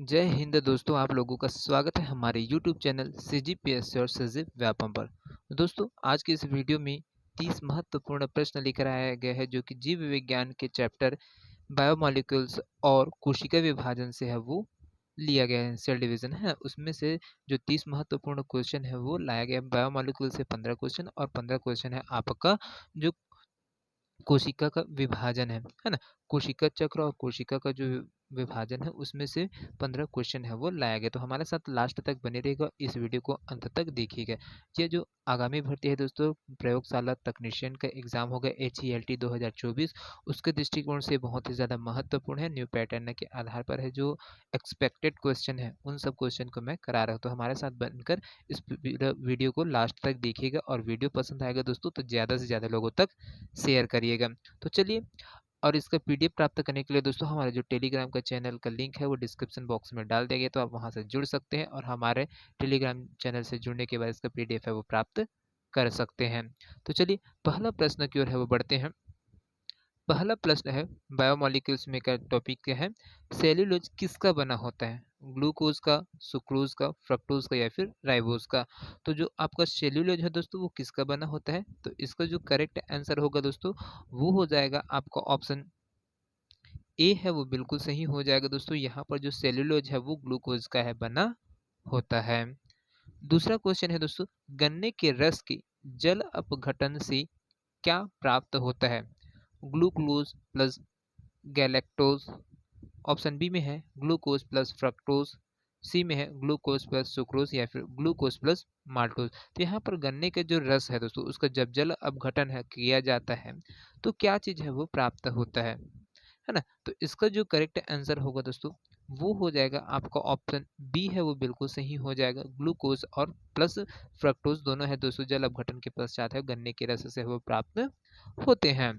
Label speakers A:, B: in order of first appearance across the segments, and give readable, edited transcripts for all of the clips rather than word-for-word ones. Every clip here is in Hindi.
A: जय हिंद दोस्तों, आप लोगों का स्वागत है हमारे यूट्यूब चैनल सीजीपीएससी और सजीव व्यापम पर। दोस्तों, आज की इस वीडियो में 30 महत्वपूर्ण प्रश्न लेकर आया गया है जो कि जीव विज्ञान के चैप्टर बायोमोलिक्यूल्स और कोशिका विभाजन से है वो लिया गया है। सेल डिवीजन है उसमें से जो 30 महत्वपूर्ण क्वेश्चन है वो लाया गया है। बायोमोलिक्यूल से 15 क्वेश्चन और 15 क्वेश्चन है आपका जो कोशिका का विभाजन है ना? कोशिका चक्र और कोशिका का जो विभाजन है उसमें से 15 क्वेश्चन है वो लाया गया। तो हमारे साथ लास्ट तक बने रहेगा, इस वीडियो को अंत तक देखिएगा। ये जो आगामी भर्ती है दोस्तों, प्रयोगशाला तकनीशियन का एग्जाम होगा HELT 2024, उसके दृष्टिकोण से बहुत ही ज़्यादा महत्वपूर्ण है। न्यू पैटर्न के आधार पर है, जो एक्सपेक्टेड क्वेश्चन है उन सब क्वेश्चन को मैं करा रहा हूँ। तो हमारे साथ बनकर इस वीडियो को लास्ट तक देखिएगा और वीडियो पसंद आएगा दोस्तों तो ज़्यादा से ज़्यादा लोगों तक शेयर करिएगा। तो चलिए, और इसका पीडीएफ प्राप्त करने के लिए दोस्तों हमारे जो टेलीग्राम का चैनल का लिंक है वो डिस्क्रिप्शन बॉक्स में डाल दिया गया, तो आप वहां से जुड़ सकते हैं और हमारे टेलीग्राम चैनल से जुड़ने के बाद इसका पीडीएफ है वो प्राप्त कर सकते हैं। तो चलिए, पहला प्रश्न की ओर है वो बढ़ते हैं। पहला प्रश्न है, बायोमोलिक्यूल्स में का टॉपिक क्या है? सेल्यूलोज किसका बना होता है? ग्लूकोज का, सुक्रोज का, फ्रक्टोज का या फिर राइबोज का? तो जो आपका सेल्यूलोज है दोस्तों वो किसका बना होता है? तो इसका जो करेक्ट आंसर होगा दोस्तों वो हो जाएगा आपका ऑप्शन ए है वो बिल्कुल सही हो जाएगा दोस्तों। यहाँ पर जो सेल्यूलोज है वो ग्लूकोज का है बना होता है। दूसरा क्वेश्चन है दोस्तों, गन्ने के रस के जल अपघटन से क्या प्राप्त होता है? Glucose plus galactose, option B में है ग्लूकोज प्लस फ्रक्टोज, सी में है ग्लूकोज प्लस सुक्रोज या फिर ग्लूकोज प्लस माल्टोज। तो यहाँ पर गन्ने का जो रस है दोस्तों उसका जब जल अपघटन है किया जाता है तो क्या चीज है वो प्राप्त होता है ना? तो इसका जो करेक्ट आंसर होगा दोस्तों वो हो जाएगा आपका ऑप्शन बी है वो बिल्कुल सही हो जाएगा। ग्लूकोज और प्लस फ्रक्टोज दोनों है दोस्तों जल अपघटन के पश्चात है गन्ने के रस से वो प्राप्त होते हैं।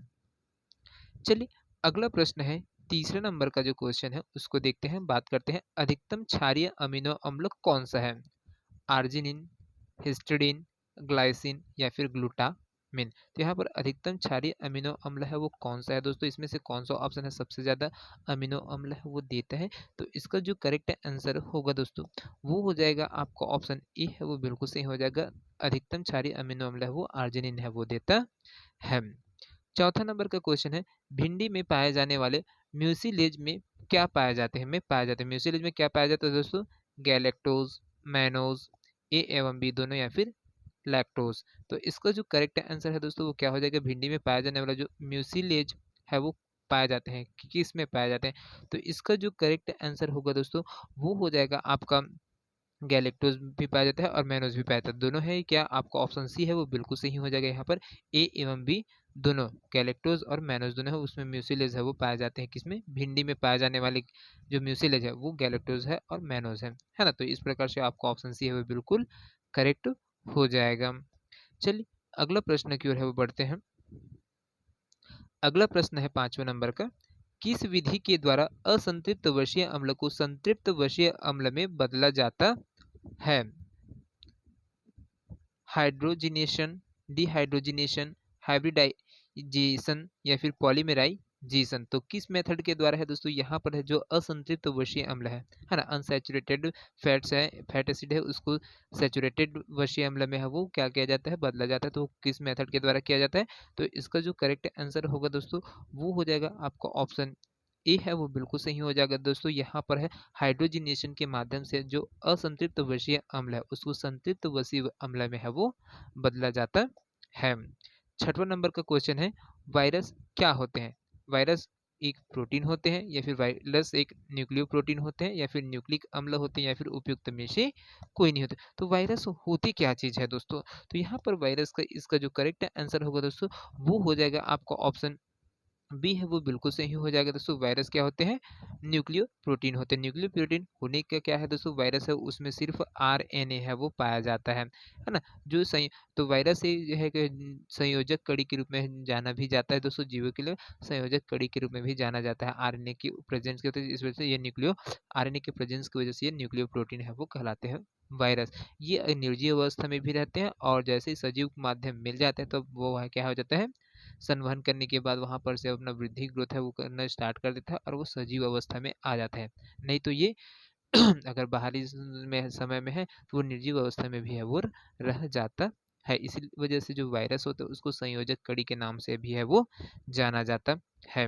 A: चलिए, अगला प्रश्न है, तीसरे नंबर का जो क्वेश्चन है उसको देखते हैं। बात करते हैं, अधिकतम क्षारीय अमीनो अम्ल कौन सा है? आर्जिनिन, हिस्टिडीन, ग्लाइसिन या फिर ग्लूटामिन? तो यहाँ पर अधिकतम क्षारीय अमीनो अम्ल है वो कौन सा है दोस्तों? इसमें से कौन सा ऑप्शन है सबसे ज्यादा अमीनो अम्ल है वो देता है? तो इसका जो करेक्ट आंसर होगा दोस्तों वो हो जाएगा आपका ऑप्शन ए है वो बिल्कुल सही हो जाएगा। अधिकतम क्षारीय अमीनो अम्ल है वो आर्जिनिन है वो देता है। चौथा नंबर का क्वेश्चन है, भिंडी में पाए जाने वाले म्यूसिलेज में क्या पाए जाते हैं? म्यूसिलेज में क्या पाया जाता है दोस्तों? गैलेक्टोज, मैनोज, ए एवं बी दोनों या फिर लैक्टोज? तो इसका जो करेक्ट आंसर है दोस्तों वो क्या हो जाएगा? भिंडी में पाया जाने वाला जो म्यूसिलेज है वो पाए जाते हैं किस में पाए जाते हैं? तो इसका जो करेक्ट आंसर होगा दोस्तों वो हो जाएगा आपका गैलेक्टोज भी पाया जाता है और मैनोज भी पाया जाता है। दोनों है क्या? आपका ऑप्शन सी है वो बिल्कुल सही हो जाएगा। यहाँ पर ए एवं बी दोनों, गैलेक्टोज और मैनोज दोनों है उसमें म्यूसिलेज है वो पाए जाते हैं किसमें? भिंडी में पाए जाने वाले जो म्यूसिलेज है वो गैलेक्टोज है और मैनोज है ना? तो इस प्रकार से आपका ऑप्शन सी है वो बिल्कुल करेक्ट हो जाएगा। चलिए, अगला प्रश्न की ओर है वो बढ़ते हैं। अगला प्रश्न है 5वें नंबर का, किस विधि के द्वारा असंतृप्त वर्षीय अम्ल को संतृप्त वर्षीय अम्ल में बदला जाता है? हाइड्रोजिनेशन, डिहाइड्रोजिनेशन, हाइब्रिडाइजेशन या फिर पॉलीमेराइजेशन? तो किस मेथड के द्वारा है दोस्तों? यहाँ पर है जो असंतृप्त वर्षीय अम्ल है ना, अनसैचुरेटेड फैट्स है, फैट एसिड है, उसको सैचुरेटेड वर्षीय अम्ल में है वो क्या किया जाता है? बदला जाता है। तो किस मेथड के द्वारा किया जाता है? तो इसका जो करेक्ट आंसर होगा दोस्तों वो हो जाएगा आपका ऑप्शन ए है वो बिल्कुल सही हो जाएगा दोस्तों। यहाँ पर है हाइड्रोजिनेशन के माध्यम से जो असंतृप्त वर्षीय अम्ल है उसको संतृप्त वर्षीय अम्ल में है वो बदला जाता है। छठवां नंबर का क्वेश्चन है, वायरस क्या होते हैं? वायरस एक प्रोटीन होते हैं या फिर वायरस एक न्यूक्लियो प्रोटीन होते हैं या फिर न्यूक्लिक अम्ल होते हैं या फिर उपयुक्त में से कोई नहीं होते? तो वायरस होती क्या चीज है दोस्तों? तो यहाँ पर वायरस का इसका जो करेक्ट आंसर होगा दोस्तों वो हो जाएगा आपका ऑप्शन बी है वो बिल्कुल सही हो जाएगा दोस्तों। वायरस क्या होते हैं? न्यूक्लियो प्रोटीन होते हैं। न्यूक्लियो प्रोटीन होने का क्या है दोस्तों? वायरस है उसमें सिर्फ आरएनए है वो पाया जाता है ना? जो सही, तो वायरस ये है कि संयोजक कड़ी के रूप में जाना भी जाता है दोस्तों। जीवों के लिए संयोजक कड़ी के रूप में भी जाना जाता है आरएनए की प्रेजेंस की वजह से। इस वजह से ये न्यूक्लियो आरएनए के प्रेजेंस की वजह से ये न्यूक्लियो प्रोटीन है वो कहलाते हैं वायरस। ये निर्जीव अवस्था में भी रहते हैं और जैसे ही सजीव माध्यम मिल जाते हैं तो वो क्या हो जाता है? संवहन करने के बाद वहां पर से अपना वृद्धि ग्रोथ है वो करना स्टार्ट कर देता है और वो सजीव अवस्था में आ जाता है। नहीं तो ये अगर बाहरी में समय में है तो वो निर्जीव अवस्था में भी है वो रह जाता है। इसी वजह से जो वायरस होता है उसको संयोजक कड़ी के नाम से भी है वो जाना जाता है।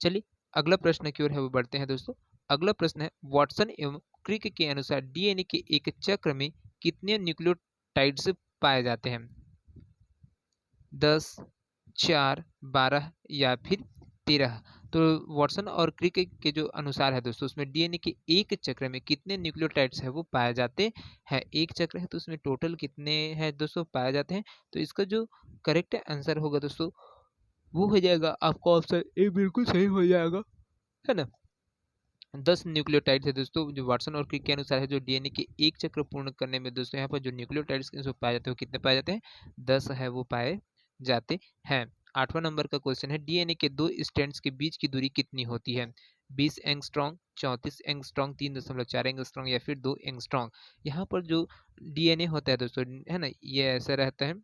A: चलिए अगला प्रश्न की ओर है वो बढ़ते हैं दोस्तों। अगला प्रश्न है वाटसन एवं क्रिक के अनुसार डीएनए के एक चक्र में कितने न्यूक्लियोटाइड्स पाए जाते हैं? 10, 4, 12 या फिर 13? तो वाटसन और क्रिक के जो अनुसार है दोस्तों उसमें डीएनए के एक चक्र में कितने न्यूक्लियोटाइड्स है वो पाए जाते हैं। एक चक्र है तो उसमें टोटल कितने हैं दोस्तों पाए जाते हैं। तो इसका जो करेक्ट आंसर होगा दोस्तों वो हो जाएगा आपका ऑप्शन ए, बिल्कुल सही हो जाएगा, है ना। 10 न्यूक्लियोटाइड्स है दोस्तों जो वाटसन और क्रिक के अनुसार है जो डीएनए के एक चक्र पूर्ण करने में दोस्तों यहाँ पर जो न्यूक्लियोटाइड्स पाए जाते हैं वो कितने पाए जाते हैं? 10 है वो पाए जाते हैं। 8वां नंबर का क्वेश्चन है डीएनए के दो स्ट्रैंड्स के बीच की दूरी कितनी होती है? 20 एंगस्ट्रॉन्ग, 34 एंगस्ट्रॉन्ग, 3.4 एंगस्ट्रॉन्ग या फिर 2 एंगस्ट्रॉन्ग? यहाँ पर जो डीएनए होता है दोस्तों, है ना, ये ऐसा रहता है,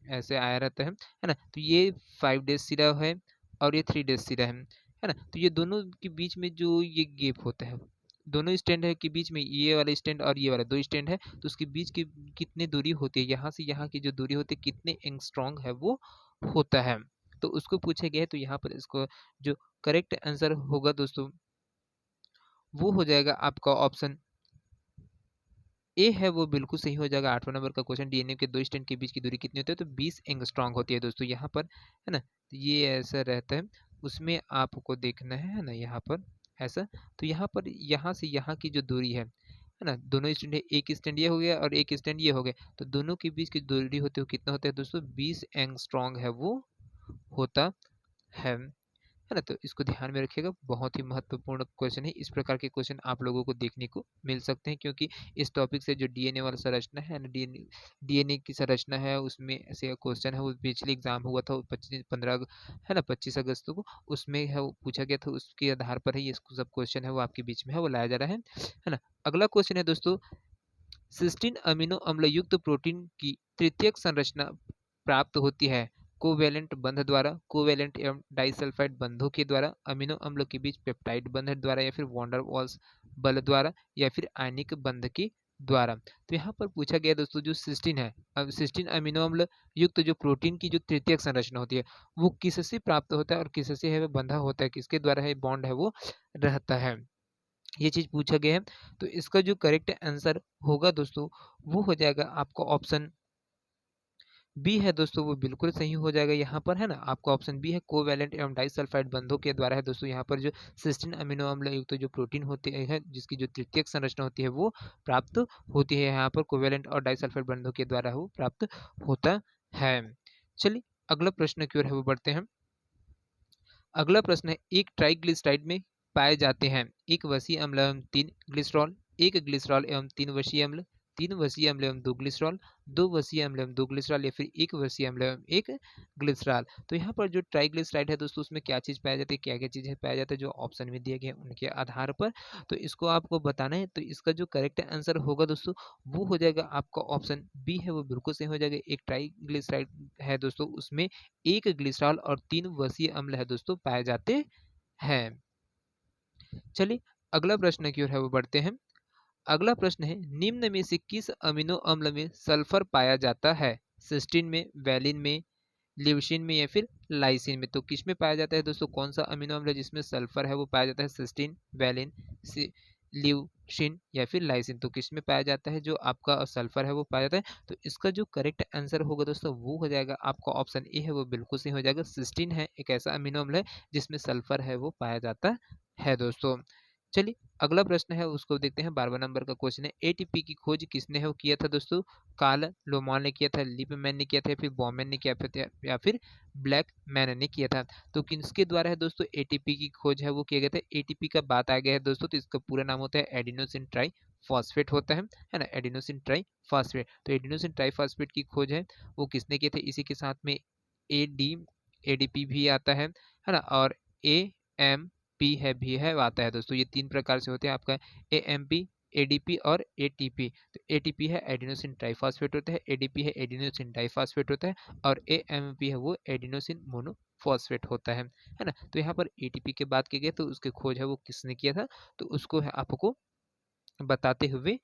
A: ऐसे आया रहता है ना। तो ये 5 डेज सिरा है और ये 3 डेज सिरा है ना। तो ये दोनों के बीच में जो ये गैप होता है, दोनों स्टैंड है के बीच में, ये वाला स्टैंड और ये वाला दो स्टैंड है, तो उसके बीच की कितनी दूरी होती है, यहाँ से यहाँ की जो दूरी होती है कितने एंगस्ट्रॉन्ग है वो होता है। तो उसको पूछे गए, तो यहाँ पर इसको जो करेक्ट आंसर होगा दोस्तों वो हो जाएगा आपका ऑप्शन ए है वो बिल्कुल सही हो जाएगा। 8वां नंबर का क्वेश्चन डीएनए के दो स्टैंड के बीच की दूरी कितनी होती है? तो 20 एंगस्ट्रॉन्ग होती है दोस्तों यहाँ पर, है ना। तो ये ऐसा रहता है, उसमें आपको देखना है ना यहाँ पर ऐसा। तो यहाँ पर यहाँ से यहाँ की जो दूरी है ना, दोनों स्टैंड है, एक स्टैंड ये हो गया और एक स्टैंड ये हो गया, तो दोनों के बीच की दूरी होते हुए कितना होता है दोस्तों? 20 एंगस्ट्रॉन्ग है वो होता है। है ना। तो इसको ध्यान में रखिएगा, बहुत ही महत्वपूर्ण क्वेश्चन है। इस प्रकार के क्वेश्चन आप लोगों को देखने को मिल सकते हैं क्योंकि इस टॉपिक से जो डीएनए वाला संरचना है ना, डीएनए की संरचना है उसमें ऐसे क्वेश्चन है, वो पिछले एग्जाम हुआ था 25-15 है ना, 25 अगस्त को, उसमें है वो पूछा गया था, उसके आधार पर ही ये सब क्वेश्चन है वो आपके बीच में है वो लाया जा रहा है ना। अगला क्वेश्चन है दोस्तों, सिस्टीन अमीनो अम्ल युक्त प्रोटीन की तृतीयक संरचना प्राप्त होती है कोवेलेंट बंध द्वारा, कोवेलेंट एवं डाइसल्फाइड बंधों के द्वारा, अमीनो अम्ल के बीच पेप्टाइड बंध द्वारा या फिर वॉन्डर वॉल्स बल द्वारा या फिर आयनिक बंध के द्वारा? तो यहाँ पर पूछा गया दोस्तों जो सिस्टीन है, अब सिस्टीन अमीनो अम्ल युक्त जो प्रोटीन की जो तृतीयक संरचना होती है वो किससे प्राप्त होता है और किससे है वो बंधा होता है, किसके द्वारा है बॉन्ड है वो रहता है, ये चीज पूछा गया है। तो इसका जो करेक्ट आंसर होगा दोस्तों वो हो जाएगा आपका ऑप्शन बी है दोस्तों, वो बिल्कुल सही हो जाएगा यहाँ पर, है ना। आपका ऑप्शन बी है कोवैलेंट एवं डाइसल्फाइड बंधों के द्वारा है दोस्तों। यहाँ पर जो सिस्टीन अमीनो अम्ल युक्त जो प्रोटीन होते हैं जिसकी जो तृतीयक संरचना होती है वो प्राप्त होती है यहाँ पर कोवैलेंट और डाइसल्फाइड बंधों के द्वारा वो प्राप्त होता है। चलिए अगला प्रश्न की ओर है वो बढ़ते हैं। अगला प्रश्न है एक ट्राइग्लिसराइड में पाए जाते हैं एक वसीय अम्ल एवं 3 ग्लिसरॉल, एक ग्लिसरॉल एवं 3 वसीय अम्ल, 3 वसीय अम्ल एवं 2 ग्लिसरॉल, 2 वसीय अम्ल एवं 2 ग्लिसरॉल या फिर एक वसीय अम्ल एवं एक ग्लिसरॉल? तो यहाँ पर जो ट्राइग्लिसराइड है दोस्तों उसमें क्या चीज़ पाया जाती है, क्या क्या चीज़ें पाया जाता है जो ऑप्शन में दिए गए उनके आधार पर, तो इसको आपको बताना है। तो इसका जो करेक्ट आंसर होगा दोस्तों वो हो जाएगा आपका ऑप्शन बी है वो बिल्कुल सही हो जाएगा। एक ट्राइग्लिसराइड है दोस्तों उसमें एक ग्लिसरॉल और 3 वसीय अम्ल है दोस्तों पाए जाते हैं। चलिए अगला प्रश्न की ओर है वो बढ़ते हैं। अगला प्रश्न है निम्न में से किस अमीनो अम्ल में सल्फर पाया जाता है? सिस्टीन में, वैलिन में, ल्यूसीन में या फिर लाइसिन में? तो किस में पाया जाता है दोस्तों, कौन सा अमीनो अम्ल है जिसमें सल्फर है वो पाया जाता है? सिस्टीन, वैलिन, ल्यूसीन या फिर लाइसिन? तो किस में पाया जाता है जो आपका सल्फर है वो पाया जाता है? तो इसका जो करेक्ट आंसर होगा दोस्तों वो हो जाएगा आपका ऑप्शन ए है वो बिल्कुल सही हो जाएगा। सिस्टीन है एक ऐसा अमीनो अम्ल है जिसमें सल्फर है वो पाया जाता है दोस्तों। चलिए अगला प्रश्न है उसको देखते हैं। 12वां नंबर का क्वेश्चन है एटीपी की खोज किसने है वो किया था दोस्तों? कार्ल लोमान ने किया था, लिपमैन ने किया था, फिर बॉमैन ने किया था या फिर ब्लैक मैन ने किया था? तो किसके द्वारा है दोस्तों एटीपी की खोज है वो किया गया था? एटीपी का बात आ गया है दोस्तों तो इसका पूरा नाम होता है एडिनोसिन ट्राई फॉस्फेट होता है ना, एडिनोसिन ट्राई फॉस्फेट। तो एडिनोसिन ट्राई फॉस्फेट की खोज है वो किसने किए थे? इसी के साथ में एडी एडीपी भी आता है ना, और ए एम पी है भी है आता है दोस्तों। ये तीन प्रकार से होते हैं आपका ए एम पी, एडीपी और एटीपी। तो एटीपी है एडिनोसिन ट्राइफॉस्फेट होता है, एडीपी है एडिनोसिन डाइफॉस्फेट होता है और एएमपी है वो एडिनोसिन मोनोफॉस्फेट होता है ना। तो यहाँ पर एटीपी की बात की गई तो उसकी खोज है वो किसने किया था? तो उसको है आपको बताते हुए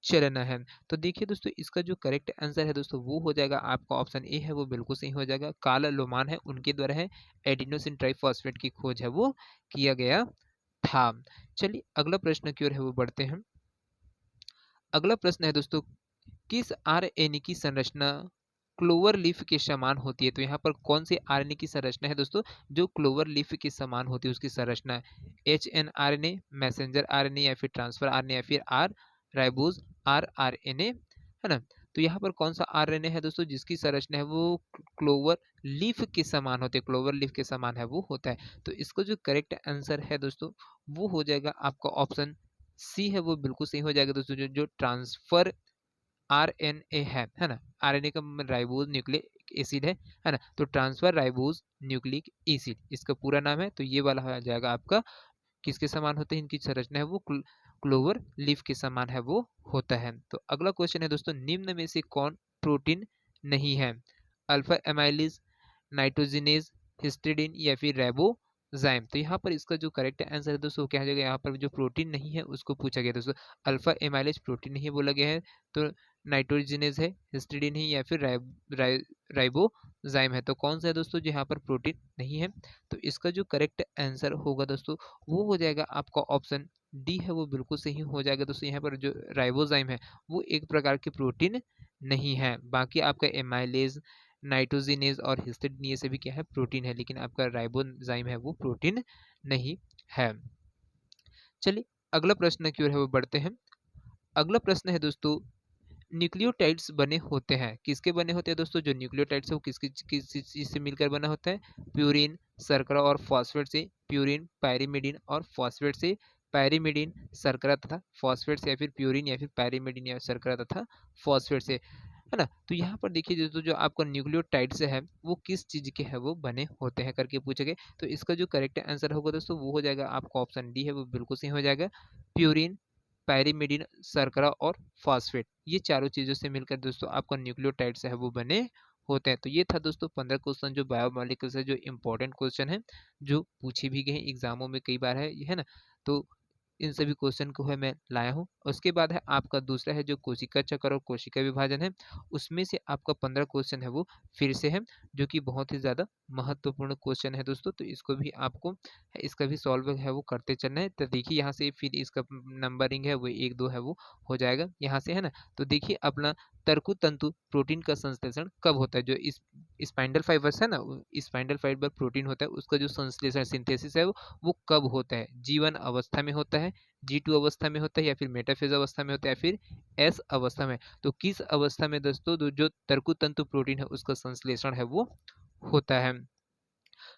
A: चलना है। तो देखिए दोस्तों, इसका जो करेक्ट आंसर है दोस्तों वो हो जाएगा आपका ऑप्शन ए है, वो बिल्कुल सही हो जाएगा। कार्ल लोमान है, उनके द्वारा है एडिनोसिन ट्राइफॉस्फेट की खोज है वो किया गया था। चलिए अगला प्रश्न की ओर है वो बढ़ते हैं। अगला प्रश्न है दोस्तों, किस आरएनए की संरचना क्लोवर लीफ के समान होती है? तो यहाँ पर कौन से आरएनए की संरचना है दोस्तों जो क्लोवर लीफ के समान होती है, उसकी संरचना? H N RNA, messenger RNA, या फिर ट्रांसफर आरएनए, या फिर आर राइबोज आरएनए, है ना? तो यहाँ पर कौन सा आरएनए है दोस्तों जिसकी संरचना है वो क्लोवर लीफ के समान होते हैं, क्लोवर लीफ के समान है वो होता है। तो इसको जो करेक्ट आंसर है दोस्तों वो हो जाएगा आपका ऑप्शन सी है, वो बिल्कुल सही हो जाएगा दोस्तों। जो जो ट्रांसफर आरएनए है ना? आरएनए का राइबोज न्यूक्लिक एसिड है ना? तो ट्रांसफर राइबोज न्यूक्लिक एसिड इसका पूरा नाम है। तो ये वाला हो जाएगा आपका, किसके समान होते हैं इनकी संरचना है वो क्लोवर लीफ के समान है वो होता है। तो अगला क्वेश्चन है दोस्तों, निम्न में से कौन प्रोटीन नहीं है? अल्फा एमाइलेज, नाइट्रोजिनेज, हिस्टिडीन, या फिर राइबोजाइम। तो यहाँ पर इसका जो करेक्ट आंसर है दोस्तों क्या हो जाएगा? यहाँ पर जो प्रोटीन नहीं है उसको पूछा गया दोस्तों। अल्फा एमाइलेज प्रोटीन नहीं बोला गया है, तो नाइट्रोजिनेज है, हिस्टिडीन है, या फिर राइबोजाइम है। तो कौन सा है दोस्तों जो यहाँ पर प्रोटीन नहीं है? तो इसका जो करेक्ट आंसर होगा दोस्तों वो हो जाएगा आपका ऑप्शन डी है, वो बिल्कुल सही हो जाएगा दोस्तों। यहाँ पर जो राइबोजाइम है वो एक प्रकार की प्रोटीन नहीं है। बाकी आपका एमाइलेज, नाइट्रोजिनेज और हिस्टिडीन ये सभी क्या है? प्रोटीन है, लेकिन आपका राइबोजाइम है वो प्रोटीन नहीं है। चलिए अगला प्रश्न की ओर है वो बढ़ते हैं। अगला प्रश्न है दोस्तों, न्यूक्लियोटाइड्स बने होते हैं, किसके बने होते हैं दोस्तों? जो न्यूक्लियोटाइड्स है वो किस किस चीज से मिलकर बना होता है? प्यूरिन, शर्करा और फॉस्फेट से। प्यूरिन, पायरिमिडीन और फॉस्फेट से। पायरिमिडीन, शर्करा तथा फॉस्फेट से, या फिर प्यूरिन या फिर पायरिमिडीन या शर्करा तथा फॉस्फेट से, है ना? तो यहाँ पर देखिए दोस्तों, जो आपका न्यूक्लियोटाइड्स है वो किस चीज के है वो बने होते हैं करके पूछे गए। तो इसका जो करेक्ट आंसर होगा दोस्तों वो हो जाएगा आपका ऑप्शन डी है, वो बिल्कुल सही हो जाएगा। प्यूरिन, पायरिमिडीन, शर्करा और फॉस्फेट, ये चारों चीजों से मिलकर दोस्तों आपका न्यूक्लियोटाइड्स है वो बने होते हैं। तो ये था दोस्तों 15 क्वेश्चन जो बायोमोलिक्यूल से जो इंपॉर्टेंट क्वेश्चन है, जो पूछे भी गए हैं एग्जामों में कई बार है ना? तो इन सभी क्वेश्चन को है मैं लाया हूँ। उसके बाद है आपका दूसरा है जो कोशिका चक्र और कोशिका विभाजन है, उसमें से आपका 15 क्वेश्चन है वो फिर से है, जो कि बहुत ही ज़्यादा महत्वपूर्ण क्वेश्चन है दोस्तों। तो इसको भी आपको इसका भी सॉल्व है वो करते चलना है। तो देखिए यहाँ से फिर इसका नंबरिंग है वो 1 2 है वो हो जाएगा यहाँ से, है ना? तो देखिए अपना तर्कु तंतु प्रोटीन का संश्लेषण कब होता है? जो इस स्पाइंडल फाइबर्स है ना, स्पाइंडल फाइबर प्रोटीन होता है, उसका जो संश्लेषण सिंथेसिस है वो कब होता है? जीवन अवस्था में होता है, G2 अवस्था में होता है, या फिर मेटाफेज अवस्था में होता है, या फिर एस अवस्था में? तो किस अवस्था में दोस्तों जो तर्कु तंतु प्रोटीन है उसका संश्लेषण है वो होता है?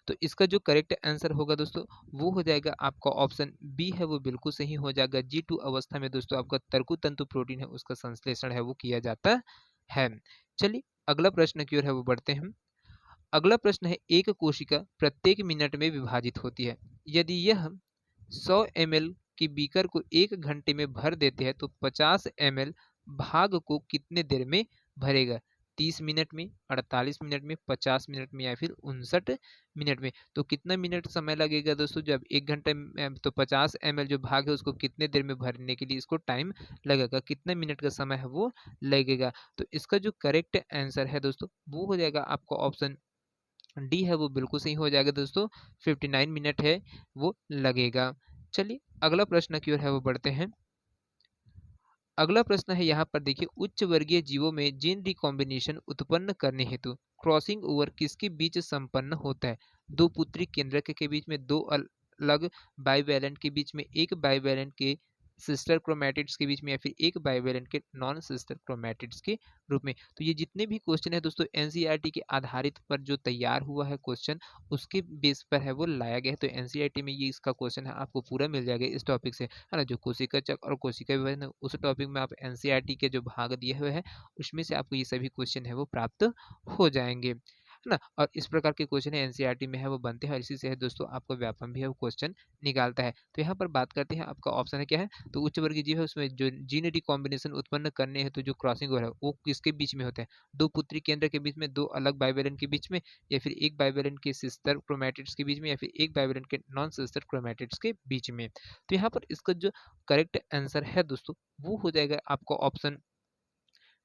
A: तो इसका जो करेक्ट आंसर होगा दोस्तों वो हो जाएगा आपका ऑप्शन बी है, वो बिल्कुल सही हो जाएगा। G2 अवस्था में दोस्तों आपका तर्कु तंतु प्रोटीन है उसका संश्लेषण है वो किया जाता है। चलिए अगला प्रश्न की ओर है वो बढ़ते हैं। अगला प्रश्न है, एक कोशिका प्रत्येक मिनट में विभाजित होती है, यदि यह 100 ml की बीकर को 1 घंटे में भर देते हैं तो 50 ml भाग को कितने देर में भरेगा? 30 मिनट में, 48 मिनट में, 50 मिनट में, या फिर 59 मिनट में? तो कितना मिनट समय लगेगा दोस्तों? जब 1 घंटे में तो 50 ml जो भाग है उसको कितने देर में भरने के लिए इसको टाइम लगेगा, कितना मिनट का समय है वो लगेगा? तो इसका जो करेक्ट आंसर है दोस्तों वो हो जाएगा आपका ऑप्शन डी है, वो बिल्कुल सही हो जाएगा दोस्तों। 59 मिनट है वो लगेगा। चलिए अगला प्रश्न की ओर है वो बढ़ते हैं। अगला प्रश्न है यहाँ पर देखिए, उच्च वर्गीय जीवों में जीन रिकॉम्बिनेशन उत्पन्न करने हेतु क्रॉसिंग ओवर किसके बीच संपन्न होता है? दो पुत्री केंद्रक के बीच में, दो अलग बाइवैलेंट के बीच में, एक बाइवैलेंट के सिस्टर क्रोमैटिड्स के बीच में, या फिर एक बाइवैलेंट के नॉन सिस्टर क्रोमैटिड्स के रूप में? तो ये जितने भी क्वेश्चन है दोस्तों एनसीईआरटी के आधारित पर जो तैयार हुआ है क्वेश्चन, उसके बेस पर है वो लाया गया है। तो एनसीईआरटी में ये इसका क्वेश्चन है आपको पूरा मिल जाएगा इस टॉपिक से, है ना? जो कोशिका चक्र और कोशिका विभाजन है उस टॉपिक में आप एनसीईआरटी के जो भाग दिए हुए हैं उसमें से आपको ये सभी क्वेश्चन है वो प्राप्त हो जाएंगे, है है ना। और इस प्रकार के क्वेश्चन है एनसीईआरटी में है वो बनते हैं, और इसी से है दोस्तों आपको व्यापम भी है वो क्वेश्चन निकालता है। तो यहाँ पर बात करते हैं, आपका ऑप्शन है क्या है, तो उच्च वर्गीय जीव है उसमें जो जीन रिकॉम्बिनेशन उत्पन्न करने हैं, तो जो क्रॉसिंग ओवर है वो किसके बीच में होता है, दो पुत्री केंद्र के बीच में, दो अलग बाइवेलेंट के बीच में, या फिर एक बाइवेलेंट के सिस्टर क्रोमैटिड्स के बीच में, या फिर एक बाइवेलेंट के नॉन सिस्टर क्रोमैटिड्स के बीच में। तो यहाँ पर इसका जो करेक्ट आंसर है दोस्तों वो हो जाएगा आपका ऑप्शन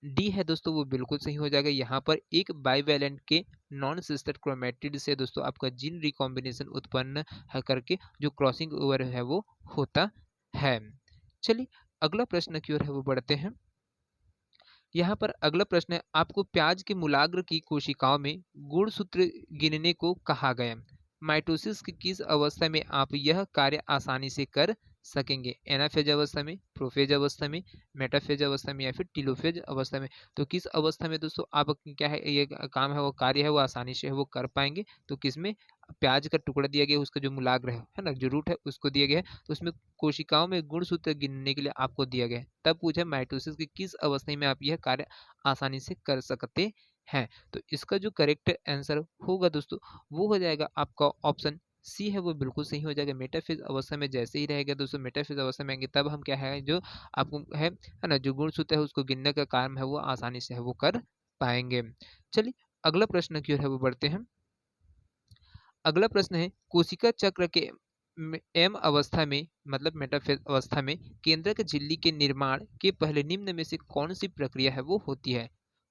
A: डी है दोस्तों, वो बिल्कुल सही हो जाएगा। यहाँ पर एक बाइवेलेंट के नॉन सिस्टर क्रोमैटिड से दोस्तों आपका जीन रिकॉम्बिनेशन उत्पन्न करके जो क्रॉसिंग ओवर है वो होता है। चलिए अगला प्रश्न की ओर है वो बढ़ते हैं। यहाँ पर अगला प्रश्न है, आपको प्याज के मूलाग्र की कोशिकाओं में गुणसूत्र गिनने को कहा गया। माइटोसिस की किस अवस्था में आप यह कार्य आसानी से कर सकेंगे, एनाफेज अवस्था में, प्रोफेज अवस्था में, मेटाफेज अवस्था में, या फिर टीलोफेज अवस्था में। तो किस अवस्था में दोस्तों आप क्या है ये काम है वो कार्य है वो आसानी से है वो कर पाएंगे, तो किसमें, प्याज का टुकड़ा दिया गया उसका जो मूलाग्र है ना, जो रूट है उसको दिया गया है, तो उसमें कोशिकाओं में गुणसूत्र गिनने के लिए आपको दिया गया है। तब पूछा माइटोसिस की किस अवस्था में आप यह कार्य आसानी से कर सकते हैं। तो इसका जो करेक्ट आंसर होगा दोस्तों वो हो जाएगा आपका ऑप्शन सी है वो बिल्कुल सही हो जाएगा। मेटाफेज अवस्था में जैसे ही रहेगा दोस्तों, मेटाफेज अवस्था में आएंगे तब हम क्या है जो आपको है ना जो गुणसूत्र है उसको गिनने का काम है वो आसानी से है वो कर पाएंगे। चलिए अगला प्रश्न की ओर है वो बढ़ते हैं। अगला प्रश्न है, कोशिका चक्र के एम अवस्था में मतलब मेटाफेज अवस्था में केंद्रक झिल्ली के निर्माण के पहले निम्न में से कौन सी प्रक्रिया है वो होती है।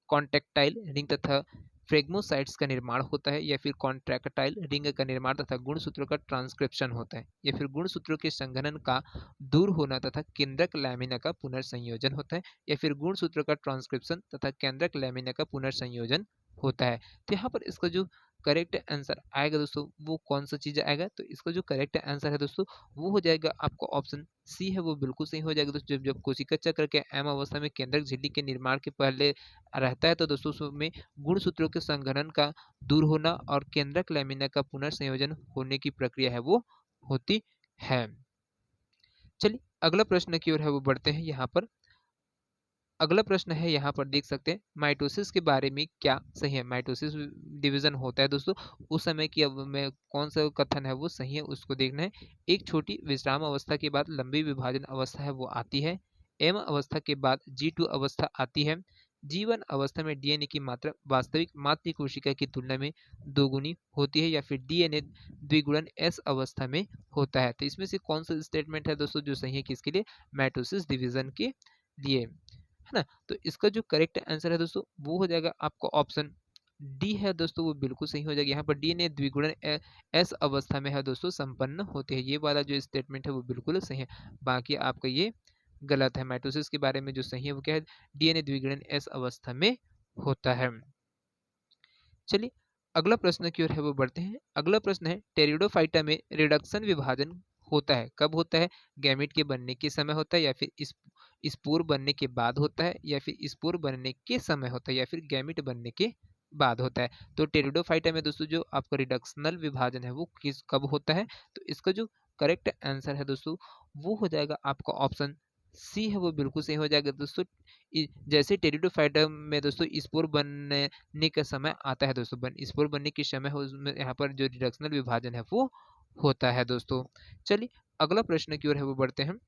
A: कॉन्ट्रैक्टाइल रिंग तथा फ्रेगमोसाइट्स का निर्माण होता है, या फिर कॉन्ट्रैक्टाइल रिंग का निर्माण तथा गुणसूत्रों का ट्रांसक्रिप्शन होता है, या फिर गुणसूत्रों के संघनन का दूर होना तथा केंद्रक लैमिना का पुनर्संयोजन होता है, या फिर गुणसूत्रों का ट्रांसक्रिप्शन तथा केंद्रक लैमिना का पुनर्संयोजन होता है। तो यहाँ पर इसका जो करेक्ट आंसर आएगा दोस्तों वो कौन सा चीज आएगा, तो इसका जो करेक्ट आंसर है दोस्तों वो हो जाएगा आपका ऑप्शन सी है वो बिल्कुल सही हो जाएगा दोस्तों। जब जब कोशिका चक्र के एम अवस्था में केंद्रक झिल्ली के निर्माण के पहले रहता है तो दोस्तों उसमें गुणसूत्रों के संघनन का दूर होना और केंद्रक लैमिना का पुनर्संयोजन होने की प्रक्रिया है वो होती है। चलिए अगला प्रश्न की ओर है वो बढ़ते हैं। यहाँ पर अगला प्रश्न है, यहाँ पर देख सकते हैं माइटोसिस के बारे में क्या सही है। माइटोसिस डिवीजन होता है दोस्तों उस समय की अब में कौन सा कथन है वो सही है उसको देखना है। एक छोटी विश्राम अवस्था के बाद लंबी विभाजन अवस्था है वो आती है। एम अवस्था के बाद G2 अवस्था आती है। G1 अवस्था में डीएनए की मात्रा वास्तविक मातृ कोशिका की तुलना में दोगुनी होती है, या फिर डीएनए द्विगुणन एस अवस्था में होता है। तो इसमें से कौन सा स्टेटमेंट है दोस्तों जो सही है किसके लिए, माइटोसिस डिवीजन के लिए, है ना। तो इसका जो करेक्ट आंसर है दोस्तों वो हो जाएगा आपका ऑप्शन डी है दोस्तों, वो बिल्कुल सही हो जाएगा। यहाँ पर डीएनए द्विगुणन एस अवस्था में है दोस्तों संपन्न होते हैं। ये वाला जो स्टेटमेंट है वो बिल्कुल सही है, बाकी आपका ये गलत है। माइटोसिस के बारे में जो सही है वो क्या है, डीएनए द्विगुणन एस अवस्था में होता है। चलिए अगला प्रश्न की ओर है वो बढ़ते हैं। अगला प्रश्न है, टेरिडोफाइटा में रिडक्शन विभाजन होता है कब होता है, गैमेट के बनने के समय होता है, या फिर इस स्पोर बनने के बाद होता है, या फिर स्पोर बनने के समय होता है, या फिर गैमेट बनने के बाद होता है। तो टेरिडोफाइटा में दोस्तों जो आपका रिडक्शनल विभाजन है वो किस कब होता है, तो इसका जो करेक्ट आंसर है दोस्तों वो हो जाएगा आपका ऑप्शन सी है वो बिल्कुल सही हो जाएगा दोस्तों। जैसे टेरिडोफाइटा में दोस्तों स्पोर बनने का समय आता है दोस्तों, स्पोर बनने के समय हो उसमें यहाँ पर जो रिडक्शनल विभाजन है वो होता है दोस्तों। चलिए अगला प्रश्न की ओर है वो बढ़ते हैं।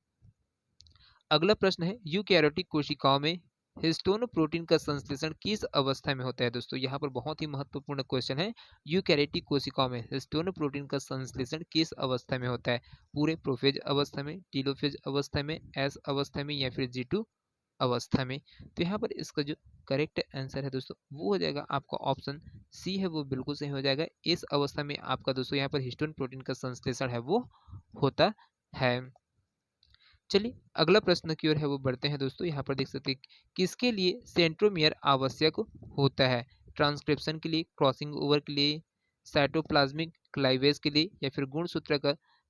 A: अगला प्रश्न है, यूकैरियोटिक कोशिकाओं में हिस्टोन प्रोटीन का संश्लेषण किस अवस्था में होता है दोस्तों। यहाँ पर बहुत ही महत्वपूर्ण क्वेश्चन है, यूकैरियोटिक कोशिकाओं में हिस्टोन प्रोटीन का संश्लेषण किस अवस्था में होता है, पूरे प्रोफेज अवस्था में, टीलोफेज अवस्था में, एस अवस्था में, या फिर G2 अवस्था में। तो यहाँ पर इसका जो करेक्ट आंसर है दोस्तों वो हो जाएगा आपका ऑप्शन सी है वो बिल्कुल सही हो जाएगा। इस अवस्था में आपका दोस्तों यहाँ पर हिस्टोन प्रोटीन का संश्लेषण है वो होता है। चलिए अगला प्रश्न की ओर है वो बढ़ते हैं दोस्तों। यहाँ पर देख सकते हैं किसके लिए सेंट्रोमियर आवश्यक होता है, ट्रांसक्रिप्शन के लिए, क्रॉसिंग ओवर के लिए, साइटोप्लाज्मिक क्लाइवेज के लिए, या फिर गुणसूत्र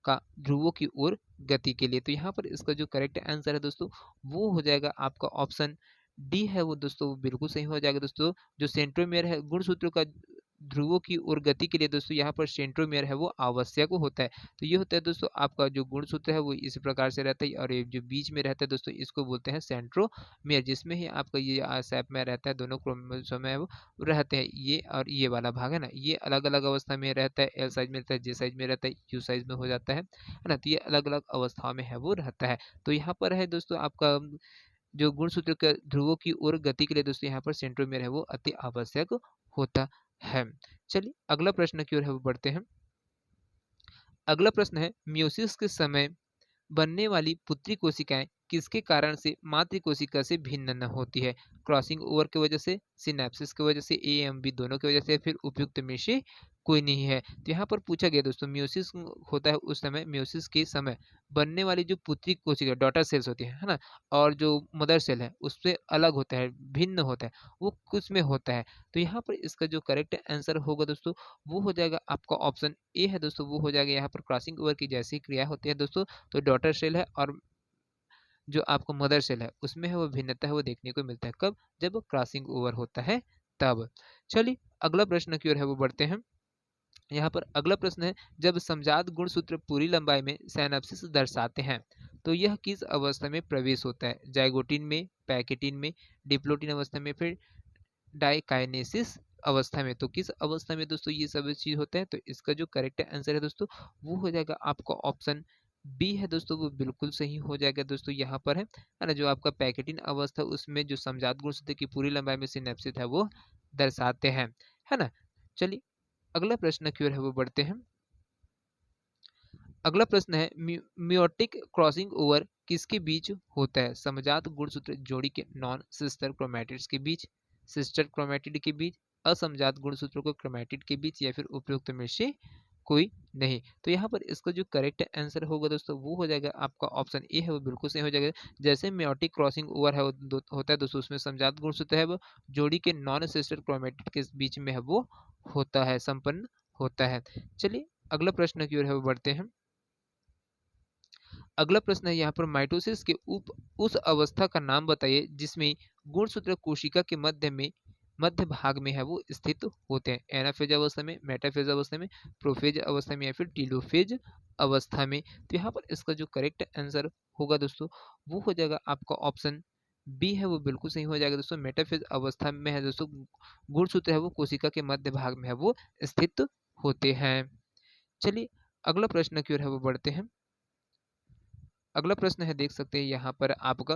A: का ध्रुवों की ओर गति के लिए। तो यहाँ पर इसका जो करेक्ट आंसर है दोस्तों वो हो जाएगा आपका ऑप्शन डी है वो दोस्तों, वो बिल्कुल सही हो जाएगा दोस्तों। जो सेंट्रोमियर है गुणसूत्रों का ध्रुवों की ओर गति के लिए दोस्तों यहाँ पर सेंट्रोमियर है वो आवश्यक होता है। तो ये होता है दोस्तों आपका जो गुणसूत्र है वो इस प्रकार से रहता है, और ये जो बीच में रहता है दोस्तों इसको बोलते हैं सेंट्रोमियर, जिसमें ही आपका ये शेप में रहता है, दोनों क्रोमोसोम है वो रहते हैं। ये और ये वाला भाग है ना, ये अलग अलग अवस्था में रहता है, एल साइज में रहता है, जे साइज में रहता है, यू साइज में हो जाता है ना। तो ये अलग अलग अवस्थाओं में है वो रहता है। तो यहाँ पर है दोस्तों आपका जो गुणसूत्र के ध्रुवों की ओर गति के लिए दोस्तों यहाँ पर सेंट्रोमियर है वो अति आवश्यक होता है। चलिए अगला प्रश्न की ओर है वो बढ़ते हैं। अगला प्रश्न है, मियोसिस के समय बनने वाली पुत्री कोशिकाएं किसके कारण से मातृ कोशिका से भिन्न न होती है? क्रॉसिंग ओवर की वजह से, सिनेप्सिस की वजह से, ए एम बी दोनों की वजह से, फिर उपयुक्त में से कोई नहीं है। तो यहाँ पर पूछा गया दोस्तों, मियोसिस होता है उस समय, मियोसिस के समय बनने वाली जो पुत्री कोशिका डॉटर सेल्स होती है ना, और जो मदर सेल है उससे अलग होता है, भिन्न होता है, वो कुछ में होता है। तो यहाँ पर इसका जो करेक्ट आंसर होगा दोस्तों वो हो जाएगा आपका ऑप्शन ए है दोस्तों, वो हो जाएगा यहाँ पर क्रॉसिंग ओवर की जैसी क्रिया होती है दोस्तों, तो डॉटर सेल है और जो आपको मदर सेल है उसमें है वो भिन्नता है वो देखने को मिलता है। कब? जब क्रॉसिंग ओवर होता है तब। चलिए अगला प्रश्न की ओर है वो बढ़ते हैं। यहाँ पर अगला प्रश्न है, जब समजात गुणसूत्र पूरी लंबाई में सिनैप्सिस दर्शाते हैं तो यह किस अवस्था में प्रवेश होता है? जाइगोटिन में, पैकेटिन में, डिप्लोटिन अवस्था में, फिर डाइकाइनेसिस अवस्था में। तो किस अवस्था में दोस्तों ये सब चीज होता है? तो इसका जो करेक्ट आंसर है दोस्तों वो हो जाएगा आपका ऑप्शन बी है दोस्तों, वो बिल्कुल सही हो जाएगा दोस्तों। यहाँ पर है ना, जो आपका पैकेटिन अवस्था उसमें जो समजात गुणसूत्र की पूरी लंबाई में सिनेप्सिस है वो दर्शाते हैं, है ना। चलिए अगला प्रश्न की ओर है वो बढ़ते हैं। अगला प्रश्न है, मियोटिक क्रॉसिंग ओवर किसके बीच होता है? समजात गुणसूत्र जोड़ी के नॉन सिस्टर क्रोमैटिड्स के बीच, सिस्टर क्रोमैटिड के बीच, असमजात गुणसूत्रों को क्रोमैटिड के बीच, या फिर उपयुक्त में से कोई नहीं। तो यहाँ पर इसका जो करेक्ट आंसर होगा दोस्तों वो हो जाएगा आपका ऑप्शन ए है वो बिल्कुल सही हो जाएगा। जैसे मियोटिक क्रॉसिंग ओवर है वो होता है दोस्तों, उसमें समजात गुणसूत्र है वो जोड़ी के नॉन सिस्टर क्रोमैटिड के बीच में है वो होता है, संपन्न होता है। चलिए अगला प्रश्न की ओर है वो बढ़ते हैं। अगला प्रश्न है यहाँ पर, माइटोसिस के उस अवस्था का नाम बताइए जिसमें गुणसूत्र कोशिका के मध्य भाग में है वो स्थित होते हैं? एनाफेज अवस्था में, मेटाफेज अवस्था में, प्रोफेज अवस्था में, या फिर टीलोफेज अवस्था में। तो यहाँ पर इसका जो करेक्ट आंसर होगा दोस्तों वो हो जाएगा आपका ऑप्शन बी है वो बिल्कुल सही हो जाएगा दोस्तों। मेटाफेज अवस्था में है दोस्तों गुणसूत्र है वो कोशिका के मध्य भाग में है वो स्थित होते हैं। चलिए अगला प्रश्न की ओर है वो बढ़ते हैं। अगला प्रश्न है, देख सकते हैं यहाँ पर आपका,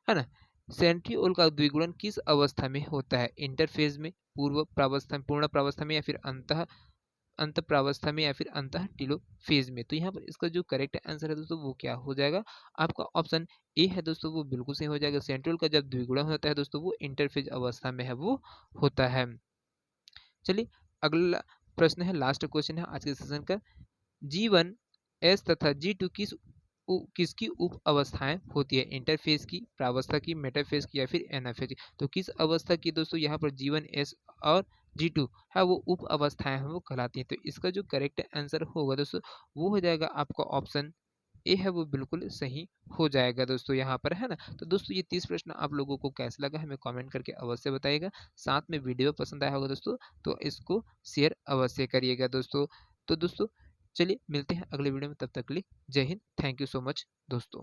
A: है ना, सेंट्रियोल का द्विगुणन किस अवस्था में होता है? इंटरफेज में, पूर्व प्रावस्था में, पूर्ण प्रावस्था में, या फिर अंत प्रावस्था में, या फिर अंतः टीलोफेज में। तो यहाँ पर इसका जो करेक्ट आंसर है दोस्तों वो क्या हो जाएगा? आपका ऑप्शन ए है दोस्तों, वो बिल्कुल सही हो जाएगा। सेंट्रियोल का जब द्विगुणन होता है दोस्तों वो इंटरफेज अवस्था में है वो होता है। चलिए अगला प्रश्न है, लास्ट क्वेश्चन है आज के सेशन का। G1 S तथा G2 किसकी उप अवस्थाएं होती है? इंटरफेज की, प्रावस्था की, मेटाफेज की, या फिर एनाफेज की। तो किस अवस्था की दोस्तों यहाँ पर G1 S और G2 है वो उप अवस्थाएं हैं वो कहलाती हैं? तो इसका जो करेक्ट आंसर होगा दोस्तों वो हो जाएगा आपका ऑप्शन ए है वो बिल्कुल सही हो जाएगा दोस्तों यहाँ पर, है ना। तो दोस्तों ये 30 प्रश्न आप लोगों को कैसा लगा हमें कमेंट करके अवश्य बताइएगा। साथ में वीडियो पसंद आया होगा दोस्तों तो इसको शेयर अवश्य करिएगा दोस्तों। तो दोस्तों चलिए मिलते हैं अगले वीडियो में, तब तक के लिए जय Hind, thank you so much दोस्तों।